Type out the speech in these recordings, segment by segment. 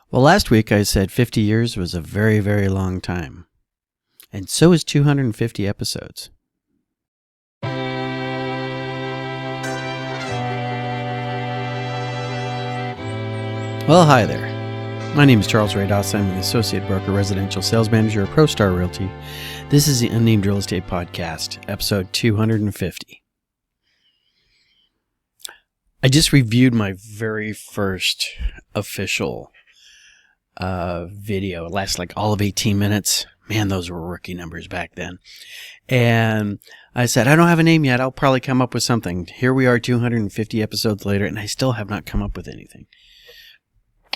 Well, last week I said 50 years was a very, very long time. And so is 250 episodes. Well, hi there. My name is Charles Ray Dawson. I'm an associate broker, residential sales manager at ProStar Realty. This is the Unnamed Real Estate Podcast, episode 250. I just reviewed my very first official video. It lasts like all of 18 minutes. Man, those were rookie numbers back then. And I said, I don't have a name yet. I'll probably come up with something. Here we are 250 episodes later, and I still have not come up with anything.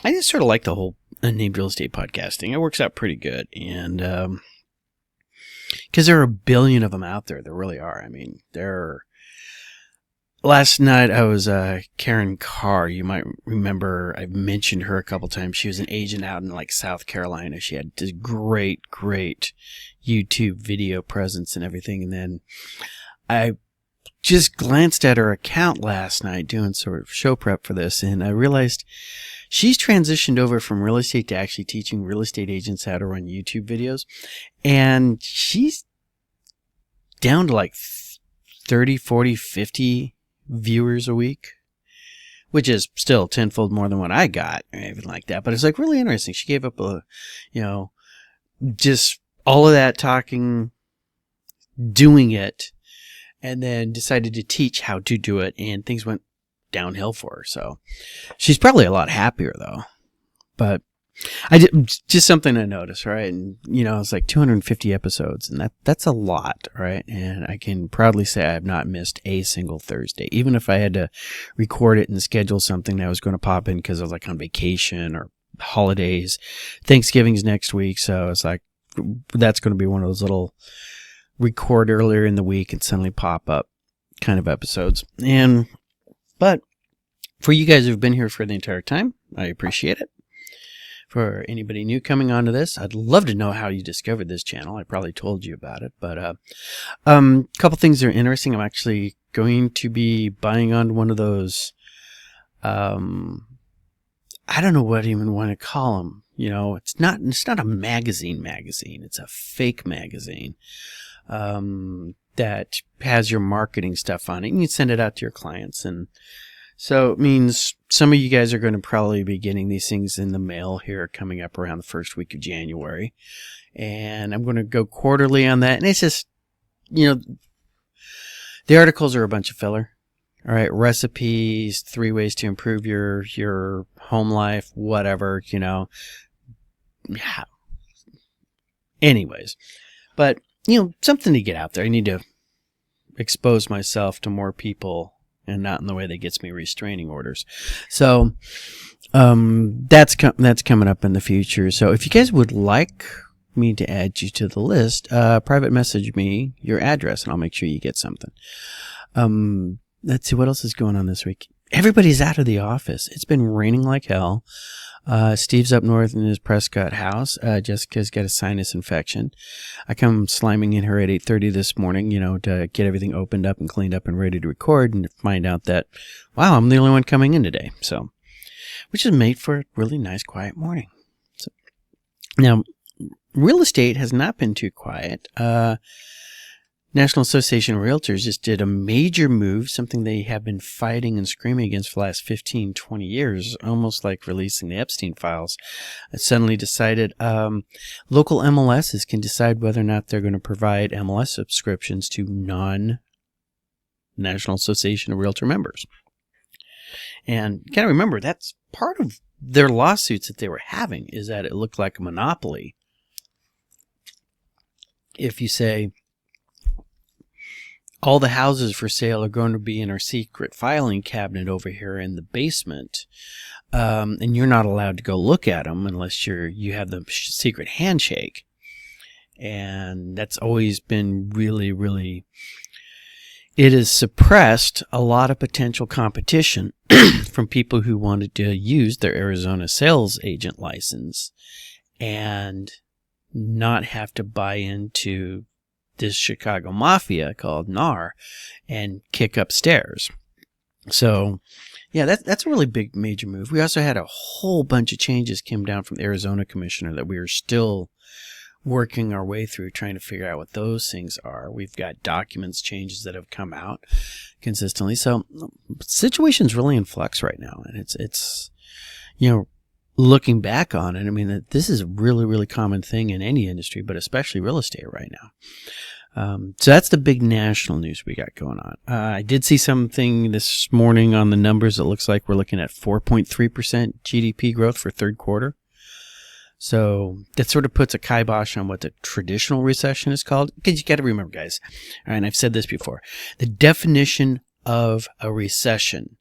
I just sort of like the whole Unnamed Real Estate Podcasting. It works out pretty good. And because there are a billion of them out there. There really are. I mean, last night I was Karen Carr. You might remember I've mentioned her a couple times. She was an agent out in like South Carolina. She had this great YouTube video presence and everything. And then I just glanced at her account last night doing sort of show prep for this, and I realized she's transitioned over from real estate to actually teaching real estate agents how to run YouTube videos. And she's down to like 30, 40, 50 viewers a week, which is still tenfold more than what I got or anything like that. But it's like really interesting. She gave up just all of that talking, doing it, and then decided to teach how to do it, and things went downhill for her. So she's probably a lot happier though. But just something I noticed, right? And it's like 250 episodes, and that's a lot, right? And I can proudly say I have not missed a single Thursday, even if I had to record it and schedule something that was going to pop in because I was like on vacation or holidays. Thanksgiving's next week, so it's like that's going to be one of those little record earlier in the week and suddenly pop up kind of episodes. But for you guys who've been here for the entire time, I appreciate it. For anybody new coming onto this, I'd love to know how you discovered this channel. I probably told you about it, but a couple things that are interesting. I'm actually going to be buying on one of those. I don't know what I even want to call them. It's not a magazine. It's a fake magazine that has your marketing stuff on it. You can send it out to your clients, and so it means some of you guys are going to probably be getting these things in the mail here coming up around the first week of January. And I'm going to go quarterly on that. And it's just, the articles are a bunch of filler. All right. Recipes, 3 ways to improve your home life, whatever, Yeah. Anyways, but, something to get out there. I need to expose myself to more people, and not in the way that gets me restraining orders. So that's coming up in the future. So if you guys would like me to add you to the list, private message me your address, and I'll make sure you get something. Let's see what else is going on this week. Everybody's out of the office. It's been raining like hell. Steve's up north in his Prescott house. Jessica's got a sinus infection. I come sliming in her at 8:30 this morning, to get everything opened up and cleaned up and ready to record, and find out that, wow, I'm the only one coming in today. So, which has made for a really nice, quiet morning. So, now, real estate has not been too quiet. National Association of Realtors just did a major move, something they have been fighting and screaming against for the last 15, 20 years, almost like releasing the Epstein files. It suddenly decided local MLSs can decide whether or not they're going to provide MLS subscriptions to non-National Association of Realtor members. And you got to remember, that's part of their lawsuits that they were having, is that it looked like a monopoly. If you say, all the houses for sale are going to be in our secret filing cabinet over here in the basement, and you're not allowed to go look at them unless you have the secret handshake. And that's always been really, really, it has suppressed a lot of potential competition from people who wanted to use their Arizona sales agent license and not have to buy into this Chicago mafia called NAR and kick upstairs. So Yeah, that's a really big major move. We also had a whole bunch of changes came down from the Arizona commissioner that we are still working our way through, trying to figure out what those things are. We've got documents changes that have come out consistently. So the situation's really in flux right now. And it's looking back on it, I mean, this is a really, really common thing in any industry, but especially real estate right now. So that's the big national news we got going on. I did see something this morning on the numbers. It looks like we're looking at 4.3% GDP growth for third quarter. So that sort of puts a kibosh on what the traditional recession is called. Because you got to remember, guys, all right, and I've said this before, the definition of a recession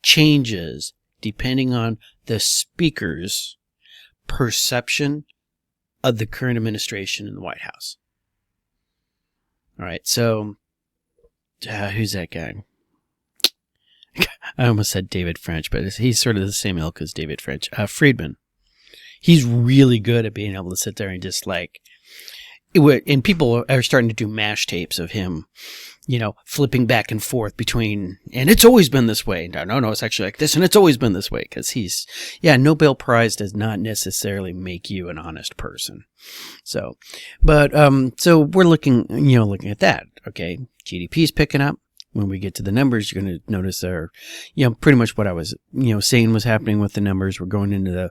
changes depending on the speaker's perception of the current administration in the White House. All right, so who's that guy? I almost said David French, but he's sort of the same ilk as David French. Friedman. He's really good at being able to sit there and just and people are starting to do mash tapes of him, flipping back and forth between, and it's always been this way. No, it's actually like this, and it's always been this way. Because Nobel Prize does not necessarily make you an honest person. So, but, so we're looking at that. Okay. GDP's picking up. When we get to the numbers, you're going to notice they're, pretty much what I was, saying was happening with the numbers. We're going into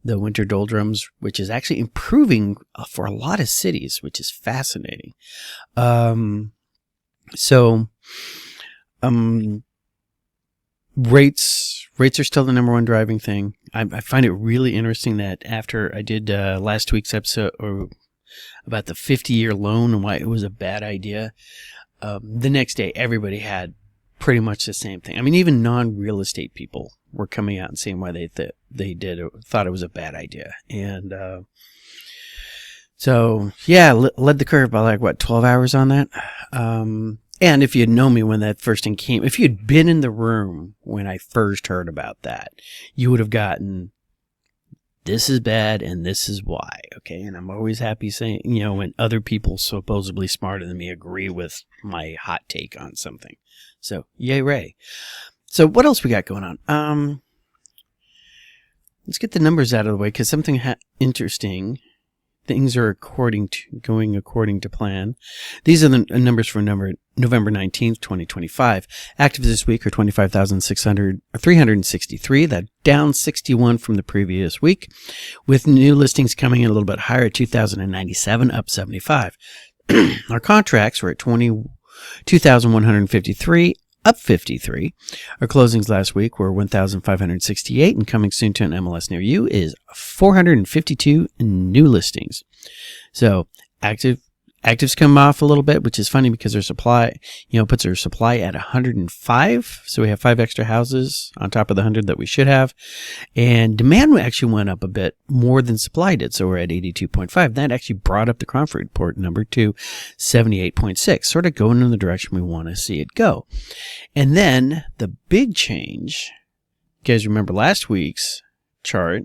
the winter doldrums, which is actually improving for a lot of cities, which is fascinating. Rates are still the number one driving thing. I find it really interesting that after I did last week's episode about the 50-year loan and why it was a bad idea, the next day everybody had pretty much the same thing. I mean, even non-real estate people were coming out and saying why they thought it was a bad idea. And led the curve by 12 hours on that. And if you had known me when that first thing came, if you had been in the room when I first heard about that, you would have gotten, this is bad and this is why. Okay. And I'm always happy saying, when other people supposedly smarter than me agree with my hot take on something. So yay, Ray. So what else we got going on? Let's get the numbers out of the way because something interesting. Things are going according to plan. These are the numbers for November 19th, 2025. Active this week are 25,363. That's down 61 from the previous week, with new listings coming in a little bit higher at 2,097, up 75. Our contracts were at 2,153. Up 53. Our closings last week were 1,568, and coming soon to an MLS near you is 452 new listings. So actives come off a little bit, which is funny because our supply, puts our supply at 105. So we have 5 extra houses on top of the 100 that we should have. And demand actually went up a bit more than supply did. So we're at 82.5. That actually brought up the Cromford report number to 78.6, sort of going in the direction we want to see it go. And then the big change, you guys remember last week's chart,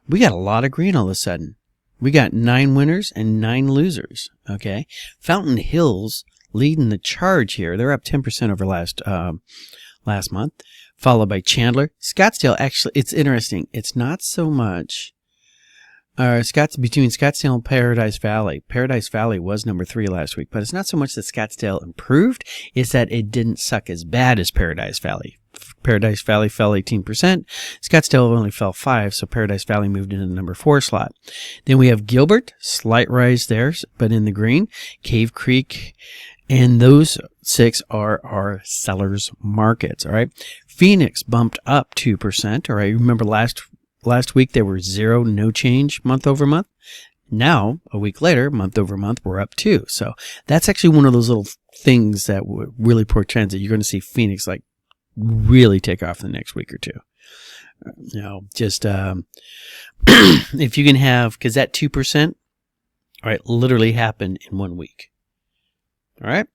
we got a lot of green all of a sudden. We got 9 winners and 9 losers. Okay. Fountain Hills leading the charge here. They're up 10% over last month, followed by Chandler. Scottsdale, actually, it's interesting. It's not so much between Scottsdale and Paradise Valley. Paradise Valley was number 3 last week, but it's not so much that Scottsdale improved, it's that it didn't suck as bad as Paradise Valley. Paradise Valley fell 18%. Scottsdale only fell 5%, so Paradise Valley moved into the number 4 slot. Then we have Gilbert, slight rise there, but in the green. Cave Creek, and those 6 are our sellers markets. All right. Phoenix bumped up 2%. All right. Remember last week there were 0, no change month over month. Now, a week later, month over month, we're up 2. So that's actually one of those little things that really portends that you're going to see Phoenix really take off in the next week or two. Just if you can have, because that 2%, all right, literally happened in 1 week. All right.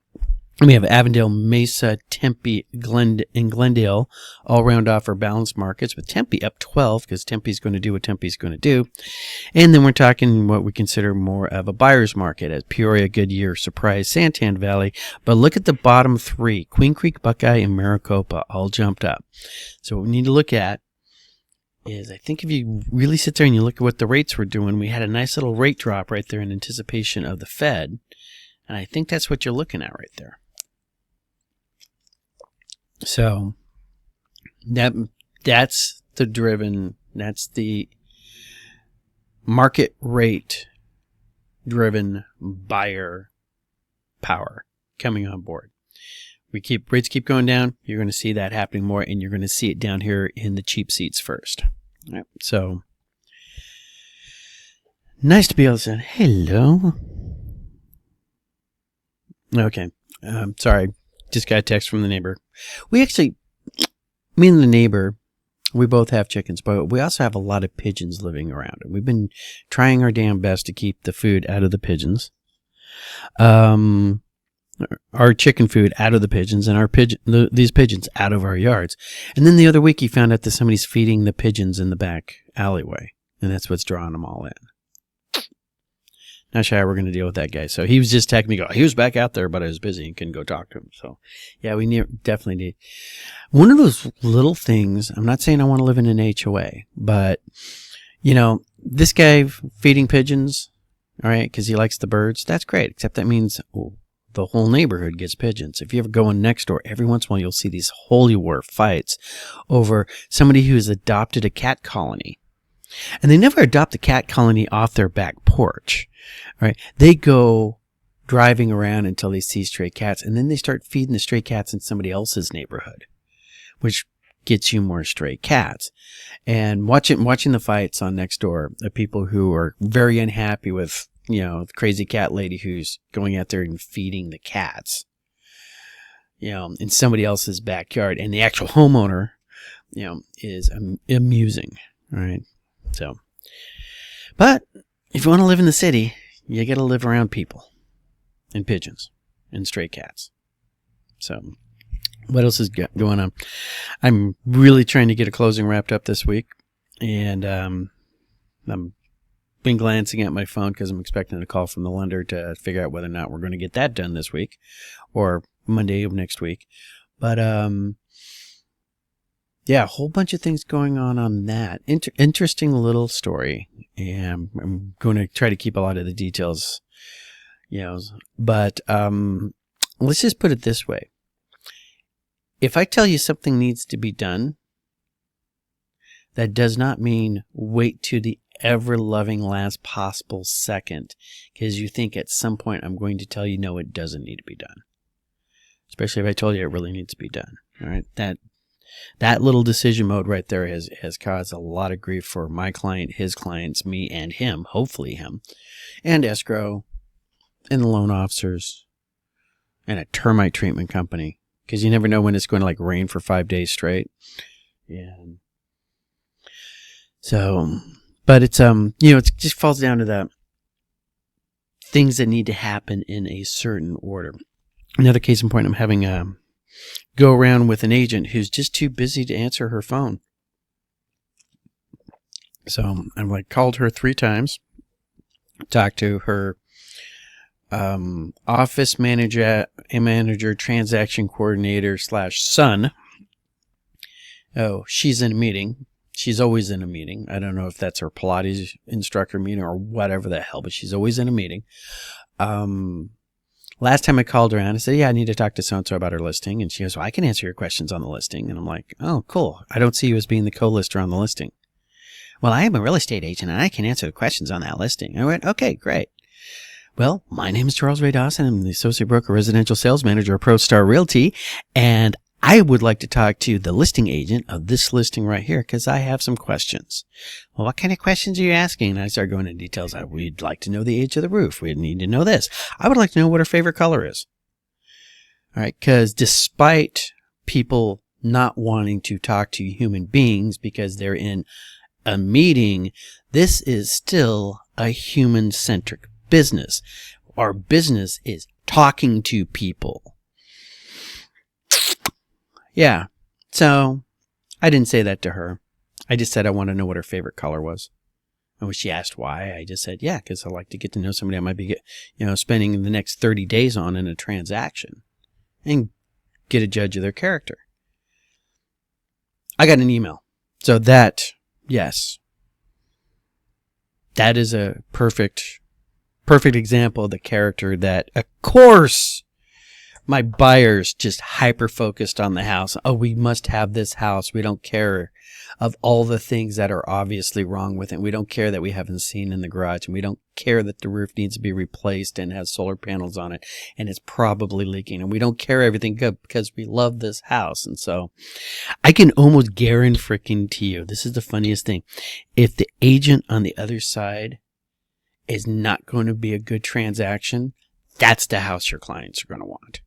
And we have Avondale, Mesa, Tempe, and Glendale all round off our balanced markets, with Tempe up 12 because Tempe's going to do what Tempe's going to do. And then we're talking what we consider more of a buyer's market as Peoria, Goodyear, Surprise, Santan Valley. But look at the bottom three, Queen Creek, Buckeye, and Maricopa all jumped up. So what we need to look at is, I think if you really sit there and you look at what the rates were doing, we had a nice little rate drop right there in anticipation of the Fed. And I think that's what you're looking at right there. So that's the market rate driven buyer power coming on board. Rates keep going down. You're going to see that happening more, and you're going to see it down here in the cheap seats first. All right, so nice to be able to say hello. Okay, sorry, just got a text from the neighbor. Me and the neighbor, we both have chickens, but we also have a lot of pigeons living around. And we've been trying our damn best to keep the food out of the pigeons. Our chicken food out of the pigeons, and these pigeons out of our yards. And then the other week he found out that somebody's feeding the pigeons in the back alleyway, and that's what's drawing them all in. Not sure how we're going to deal with that guy. So he was just texting me, he was back out there, but I was busy and couldn't go talk to him. So yeah, we definitely need one of those little things. I'm not saying I want to live in an HOA, but this guy feeding pigeons, all right, because he likes the birds. That's great. Except that means the whole neighborhood gets pigeons. If you ever go in next door, every once in a while you'll see these holy war fights over somebody who has adopted a cat colony. And they never adopt the cat colony off their back porch, right? They go driving around until they see stray cats, and then they start feeding the stray cats in somebody else's neighborhood, which gets you more stray cats. And watching the fights on Nextdoor of people who are very unhappy with, the crazy cat lady who's going out there and feeding the cats, in somebody else's backyard, and the actual homeowner, is amusing, right? So, but if you want to live in the city, you got to live around people and pigeons and stray cats. So, what else is going on? I'm really trying to get a closing wrapped up this week, and I'm been glancing at my phone because I'm expecting a call from the lender to figure out whether or not we're going to get that done this week or Monday of next week. But yeah, a whole bunch of things going on that. Interesting little story. And I'm going to try to keep a lot of the details, but let's just put it this way. If I tell you something needs to be done, that does not mean wait to the ever-loving last possible second because you think at some point I'm going to tell you, no, it doesn't need to be done. Especially if I told you it really needs to be done. All right, that little decision mode right there has caused a lot of grief for my client, his clients, me, and him, hopefully him, and escrow, and the loan officers, and a termite treatment company, because you never know when it's going to rain for 5 days straight. And so, but it's it just falls down to the things that need to happen in a certain order. Another case in point, I'm having go around with an agent who's just too busy to answer her phone. So I called her 3 times, talked to her office manager, transaction coordinator / son. Oh, she's in a meeting. She's always in a meeting. I don't know if that's her Pilates instructor meeting or whatever the hell, but she's always in a meeting. Last time I called around, I said, yeah, I need to talk to so-and-so about her listing. And she goes, well, I can answer your questions on the listing. And I'm like, oh, cool. I don't see you as being the co-lister on the listing. Well, I am a real estate agent and I can answer the questions on that listing. I went, okay, great. Well, my name is Charles Ray Dawson. I'm the Associate Broker Residential Sales Manager of ProStar Realty. And I would like to talk to the listing agent of this listing right here because I have some questions. Well, what kind of questions are you asking? And I started going into details. We'd like to know the age of the roof. We'd need to know this. I would like to know what her favorite color is. All right, because despite people not wanting to talk to human beings because they're in a meeting, this is still a human-centric business. Our business is talking to people. Yeah. So I didn't say that to her. I just said I want to know what her favorite color was. And when she asked why, I just said, yeah, because I like to get to know somebody I might be, spending the next 30 days on in a transaction and get a judge of their character. I got an email. So that, yes, that is a perfect example of the character that, of course, my buyers just hyper-focused on the house. Oh, we must have this house. We don't care of all the things that are obviously wrong with it. We don't care that we haven't seen in the garage. And we don't care that the roof needs to be replaced and has solar panels on it. And it's probably leaking. And we don't care everything good because we love this house. And so I can almost guarantee you, this is the funniest thing. If the agent on the other side is not going to be a good transaction, that's the house your clients are going to want.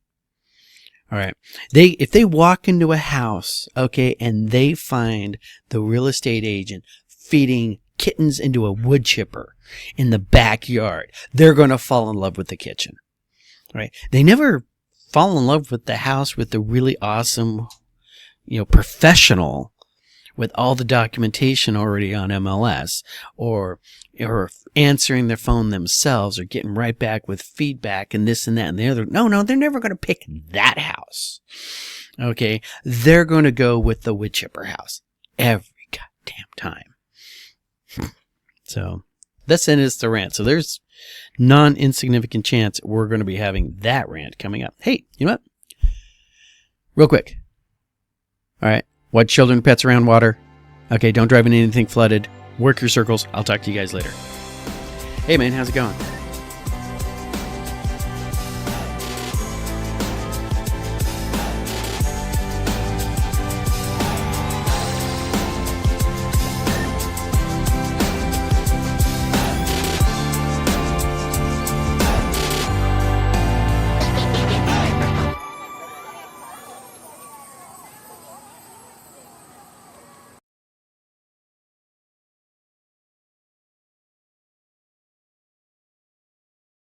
All right. If they walk into a house, okay, and they find the real estate agent feeding kittens into a wood chipper in the backyard, they're going to fall in love with the kitchen. All right. They never fall in love with the house with the really awesome, professional with all the documentation already on MLS, or answering their phone themselves, or getting right back with feedback and this and that and the other. No, they're never going to pick that house. Okay, they're going to go with the wood chipper house every goddamn time. So this is the rant. So there's non-insignificant chance we're going to be having that rant coming up. Hey, you know what? Real quick. All right. Watch children and pets around water. Okay, don't drive into anything flooded. Work your circles. I'll talk to you guys later. Hey, man, how's it going?